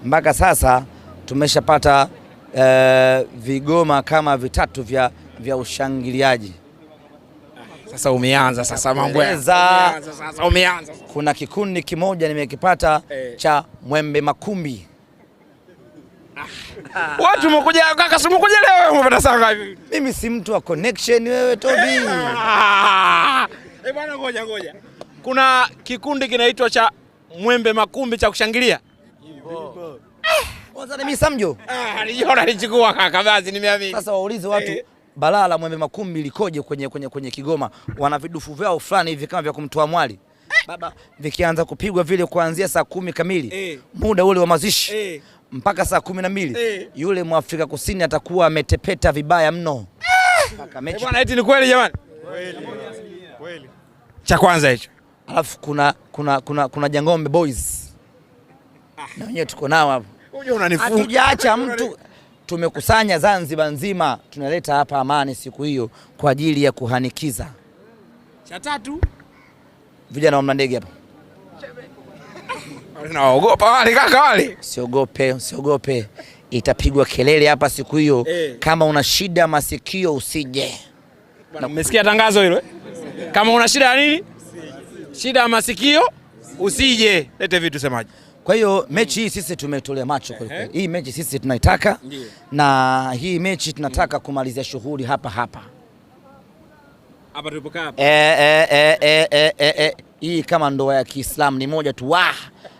mpaka sasa tumeshapata vigoma kama vitatu vya ushangiliaji. Sasa umeanza sasa mambo umeanza. Kuna kikundi kimoja nimekipata cha Mwembe Makumbi. Watu umekuja kaka, si umekuja leo umepata saa ngapi? Mimi si mtu wa connection wewe Tobi. Bwana ngoja. Kuna kikundi kinaitwa cha Mwembe Makumbi cha kushangilia. Kwanza mimi Samjo. Aliona alichukua kaka, basi nimeamini. Sasa waulize watu balaa la Mwembe Makumbi likoje kwenye Kigoma. Wana vidufu vyao fulani hivi kama vya kumtoa mwali. Baba vikianza kupigwa vile kuanzia saa 10 kamili muda ule wa mazishi mpaka saa 12 yule Mwafrika Kusini atakuwa ametepeta vibaya mno. Bwana eti ni kweli jamani? Kweli. Cha kwanza hicho. Alafu kuna Jangombe Boys. Na wenyewe tuko nao hapo. Unajua unanifunga. Hatujaacha mtu. Tumekusanya Zanzibar nzima, tunaleta hapa amani siku hiyo kwa ajili ya kuhanikiza. Cha tatu vijana wa Mlandege hapa. Naogopa wale kaka wale. Usiogope. Itapigwa kelele hapa siku hiyo. Kama una shida masikio usije. Bwana umesikia tangazo hilo? Kama una shida ya nini? Shida ya masikio usije. Lete vitu semaje. Kwa hiyo mechi hii sisi tumetolea macho kwa kweli. Hii mechi sisi tunaitaka. Na hii mechi tunataka kumalizia shughuli hapa. Hapa tulipokaa hapa. Hii kama ndoa ya Kiislamu ni moja tu.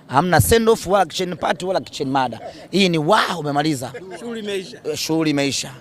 Hamna send off wala kitchen party wala kitchen mada. Hii ni umemaliza. Shughuli imeisha.